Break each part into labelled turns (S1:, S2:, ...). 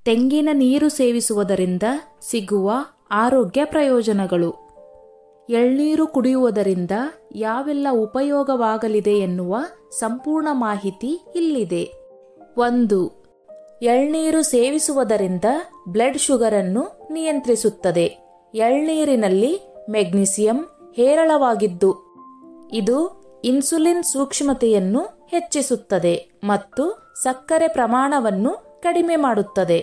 S1: ತೆಂಗಿನ ನೀರು ಸೇವಿಸುವುದರಿಂದ ಸಿಗುವ ಆರೋಗ್ಯ ಪ್ರಯೋಜನಗಳು. ಎಳ್ನೀರು ಕುಡಿಯುವುದರಿಂದ ಯಾವೆಲ್ಲ ಉಪಯೋಗವಾಗಲಿದೆ ಎನ್ನುವ ಸಂಪೂರ್ಣ ಮಾಹಿತಿ ಇಲ್ಲಿದೆ. 1. ಎಳ್ನೀರು ಸೇವಿಸುವುದರಿಂದ ಬ್ಲಡ್ ಶುಗರ್ ಅನ್ನು ನಿಯಂತ್ರಿಸುತ್ತದೆ. ಎಳ್ನೀರಿನಲ್ಲಿ ಮೆಗ್ನೀಸಿಯಂ ಹೇರಳವಾಗಿದ್ದು ಇದು ಇನ್ಸುಲಿನ್ ಸೂಕ್ಷ್ಮತೆಯನ್ನು ಹೆಚ್ಚಿಸುತ್ತದೆ ಮತ್ತು ಸಕ್ಕರೆ ಪ್ರಮಾಣವನ್ನು ಕಡಿಮೆ ಮಾಡುತ್ತದೆ.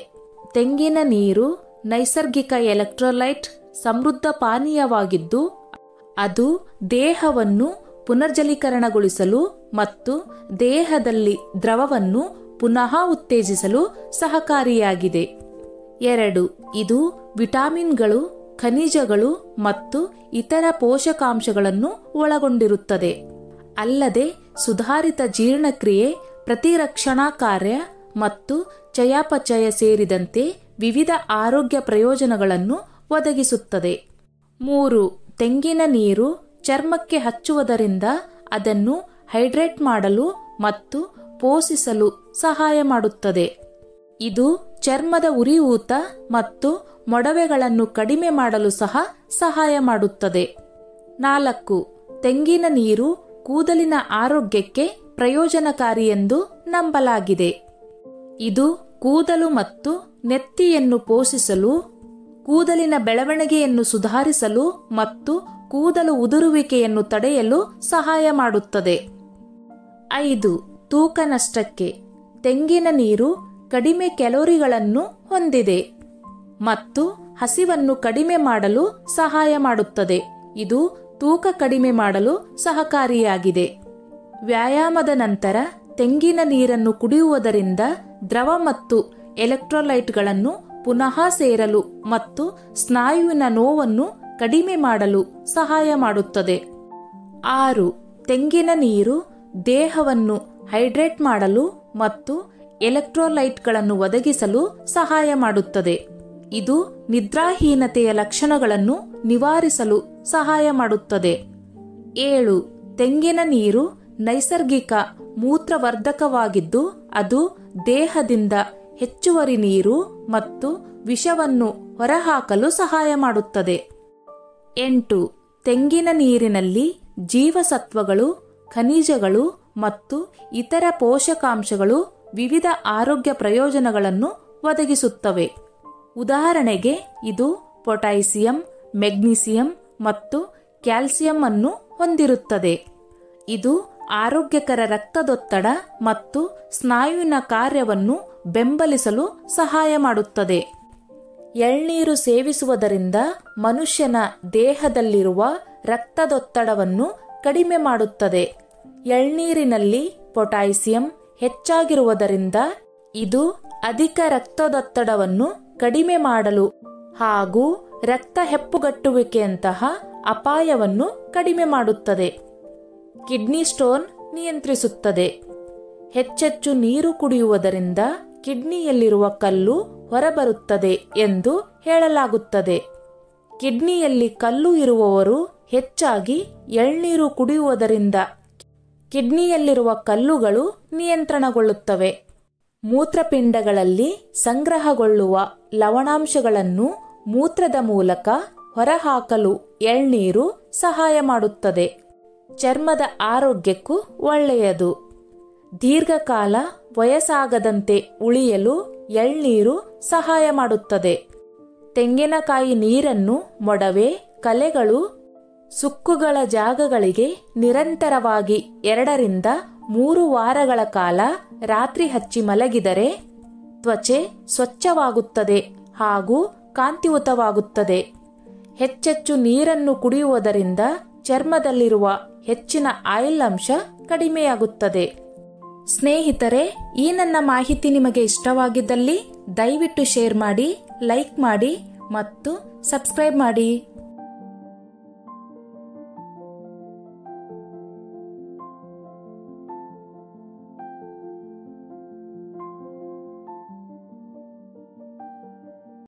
S1: ತೆಂಗಿನ ನೀರು ನೈಸರ್ಗಿಕ ಎಲೆಕ್ಟ್ರೋಲೈಟ್ ಸಮೃದ್ಧ ಪಾನೀಯವಾಗಿದ್ದು ಅದು ದೇಹವನ್ನು ಪುನರ್ಜಲೀಕರಣಗೊಳಿಸಲು ಮತ್ತು ದೇಹದಲ್ಲಿ ದ್ರವವನ್ನು ಪುನಃ ಉತ್ತೇಜಿಸಲು ಸಹಕಾರಿಯಾಗಿದೆ. 2. ಇದು ವಿಟಮಿನ್ಗಳು, ಖನಿಜಗಳು ಮತ್ತು ಇತರ ಪೋಷಕಾಂಶಗಳನ್ನು ಒಳಗೊಂಡಿರುತ್ತದೆ. ಅಲ್ಲದೆ ಸುಧಾರಿತ ಜೀರ್ಣಕ್ರಿಯೆ, ಪ್ರತಿರಕ್ಷಣಾ ಕಾರ್ಯ ಮತ್ತು ಚಯಾಪಚಯ ಸೇರಿದಂತೆ ವಿವಿಧ ಆರೋಗ್ಯ ಪ್ರಯೋಜನಗಳನ್ನು ಒದಗಿಸುತ್ತದೆ. 3. ತೆಂಗಿನ ನೀರು ಚರ್ಮಕ್ಕೆ ಹಚ್ಚುವುದರಿಂದ ಅದನ್ನು ಹೈಡ್ರೇಟ್ ಮಾಡಲು ಮತ್ತು ಪೋಷಿಸಲು ಸಹಾಯ ಮಾಡುತ್ತದೆ. ಇದು ಚರ್ಮದ ಉರಿಯೂತ ಮತ್ತು ಮೊಡವೆಗಳನ್ನು ಕಡಿಮೆ ಮಾಡಲು ಸಹ ಸಹಾಯ ಮಾಡುತ್ತದೆ. 4. ತೆಂಗಿನ ನೀರು ಕೂದಲಿನ ಆರೋಗ್ಯಕ್ಕೆ ಪ್ರಯೋಜನಕಾರಿ ಎಂದು ನಂಬಲಾಗಿದೆ. ಇದು ಕೂದಲು ಮತ್ತು ನೆತ್ತಿಯನ್ನು ಪೋಷಿಸಲು, ಕೂದಲಿನ ಬೆಳವಣಿಗೆಯನ್ನು ಸುಧಾರಿಸಲು ಮತ್ತು ಕೂದಲು ಉದುರುವಿಕೆಯನ್ನು ತಡೆಯಲು ಸಹಾಯ ಮಾಡುತ್ತದೆ. 5. ತೂಕ ನಷ್ಟಕ್ಕೆ. ತೆಂಗಿನ ನೀರು ಕಡಿಮೆ ಕ್ಯಾಲೋರಿಗಳನ್ನು ಹೊಂದಿದೆ ಮತ್ತು ಹಸಿವನ್ನು ಕಡಿಮೆ ಮಾಡಲು ಸಹಾಯ ಮಾಡುತ್ತದೆ. ಇದು ತೂಕ ಕಡಿಮೆ ಮಾಡಲು ಸಹಕಾರಿಯಾಗಿದೆ. ವ್ಯಾಯಾಮದ ನಂತರ ತೆಂಗಿನ ನೀರನ್ನು ಕುಡಿಯುವುದರಿಂದ ದ್ರವ ಮತ್ತು ಎಲೆಕ್ಟ್ರೋಲೈಟ್ಗಳನ್ನು ಪುನಃ ಸೇರಲು ಮತ್ತು ಸ್ನಾಯುವಿನ ನೋವನ್ನು ಕಡಿಮೆ ಮಾಡಲು ಸಹಾಯ ಮಾಡುತ್ತದೆ. 6. ತೆಂಗಿನ ನೀರು ದೇಹವನ್ನು ಹೈಡ್ರೇಟ್ ಮಾಡಲು ಮತ್ತು ಎಲೆಕ್ಟ್ರೋಲೈಟ್ಗಳನ್ನು ಒದಗಿಸಲು ಸಹಾಯ ಮಾಡುತ್ತದೆ. ಇದು ನಿದ್ರಾಹೀನತೆಯ ಲಕ್ಷಣಗಳನ್ನು ನಿವಾರಿಸಲು ಸಹಾಯ ಮಾಡುತ್ತದೆ. 7. ತೆಂಗಿನ ನೀರು ನೈಸರ್ಗಿಕ ಮೂತ್ರವರ್ಧಕವಾಗಿದ್ದು ಅದು ದೇಹದಿಂದ ಹೆಚ್ಚುವರಿ ನೀರು ಮತ್ತು ವಿಷವನ್ನು ಹೊರಹಾಕಲು ಸಹಾಯ ಮಾಡುತ್ತದೆ. 8. ತೆಂಗಿನ ನೀರಿನಲ್ಲಿ ಜೀವಸತ್ವಗಳು, ಖನಿಜಗಳು ಮತ್ತು ಇತರ ಪೋಷಕಾಂಶಗಳು ವಿವಿಧ ಆರೋಗ್ಯ ಪ್ರಯೋಜನಗಳನ್ನು ಒದಗಿಸುತ್ತವೆ. ಉದಾಹರಣೆಗೆ ಇದು ಪೊಟ್ಯಾಸಿಯಂ, ಮೆಗ್ನೀಸಿಯಂ ಮತ್ತು ಕ್ಯಾಲ್ಸಿಯಂ ಅನ್ನು ಹೊಂದಿರುತ್ತದೆ. ಇದು ಆರೋಗ್ಯಕರ ರಕ್ತದೊತ್ತಡ ಮತ್ತು ಸ್ನಾಯುವಿನ ಕಾರ್ಯವನ್ನು ಬೆಂಬಲಿಸಲು ಸಹಾಯ ಮಾಡುತ್ತದೆ. ಎಳ್ನೀರು ಸೇವಿಸುವುದರಿಂದ ಮನುಷ್ಯನ ದೇಹದಲ್ಲಿರುವ ರಕ್ತದೊತ್ತಡವನ್ನು ಕಡಿಮೆ ಮಾಡುತ್ತದೆ. ಎಳ್ನೀರಿನಲ್ಲಿ ಪೊಟ್ಯಾಸಿಯಂ ಹೆಚ್ಚಾಗಿರುವುದರಿಂದ ಇದು ಅಧಿಕ ರಕ್ತದೊತ್ತಡವನ್ನು ಕಡಿಮೆ ಮಾಡಲು ಹಾಗೂ ರಕ್ತ ಹೆಪ್ಪುಗಟ್ಟುವಿಕೆಯಂತಹ ಅಪಾಯವನ್ನು ಕಡಿಮೆ ಮಾಡುತ್ತದೆ. ಕಿಡ್ನಿ ಸ್ಟೋನ್ ನಿಯಂತ್ರಿಸುತ್ತದೆ. ಹೆಚ್ಚೆಚ್ಚು ನೀರು ಕುಡಿಯುವುದರಿಂದ ಕಿಡ್ನಿಯಲ್ಲಿರುವ ಕಲ್ಲು ಹೊರಬರುತ್ತದೆ ಎಂದು ಹೇಳಲಾಗುತ್ತದೆ. ಕಿಡ್ನಿಯಲ್ಲಿ ಕಲ್ಲು ಇರುವವರು ಹೆಚ್ಚಾಗಿ ಎಳ್ನೀರು ಕುಡಿಯುವುದರಿಂದ ಕಿಡ್ನಿಯಲ್ಲಿರುವ ಕಲ್ಲುಗಳು ನಿಯಂತ್ರಣಗೊಳ್ಳುತ್ತವೆ. ಮೂತ್ರಪಿಂಡಗಳಲ್ಲಿ ಸಂಗ್ರಹಗೊಳ್ಳುವ ಲವಣಾಂಶಗಳನ್ನು ಮೂತ್ರದ ಮೂಲಕ ಹೊರಹಾಕಲು ಎಳ್ನೀರು ಸಹಾಯ ಮಾಡುತ್ತದೆ. ಚರ್ಮದ ಆರೋಗ್ಯಕ್ಕೂ ಒಳ್ಳೆಯದು. ದೀರ್ಘಕಾಲ ವಯಸ್ಸಾಗದಂತೆ ಉಳಿಯಲು ಎಳ್ನೀರು ಸಹಾಯ ಮಾಡುತ್ತದೆ. ತೆಂಗಿನಕಾಯಿ ನೀರನ್ನು ಮೊಡವೆ, ಕಲೆಗಳು, ಸುಕ್ಕುಗಳ ಜಾಗಗಳಿಗೆ ನಿರಂತರವಾಗಿ 2 ರಿಂದ 3 ವಾರಗಳ ಕಾಲ ರಾತ್ರಿ ಹಚ್ಚಿ ಮಲಗಿದರೆ ತ್ವಚೆ ಸ್ವಚ್ಛವಾಗುತ್ತದೆ ಹಾಗೂ ಕಾಂತಿಯುತವಾಗುತ್ತದೆ. ಹೆಚ್ಚೆಚ್ಚು ನೀರನ್ನು ಕುಡಿಯುವುದರಿಂದ ಚರ್ಮದಲ್ಲಿರುವ ಹೆಚ್ಚಿನ ಆಯಿಲ್ ಅಂಶ ಕಡಿಮೆಯಾಗುತ್ತದೆ. ಸ್ನೇಹಿತರೆ, ಈ ನನ್ನ ಮಾಹಿತಿ ನಿಮಗೆ ಇಷ್ಟವಾಗಿದ್ದಲ್ಲಿ ದಯವಿಟ್ಟು ಶೇರ್ ಮಾಡಿ, ಲೈಕ್ ಮಾಡಿ ಮತ್ತು ಸಬ್ಸ್ಕ್ರೈಬ್ ಮಾಡಿ.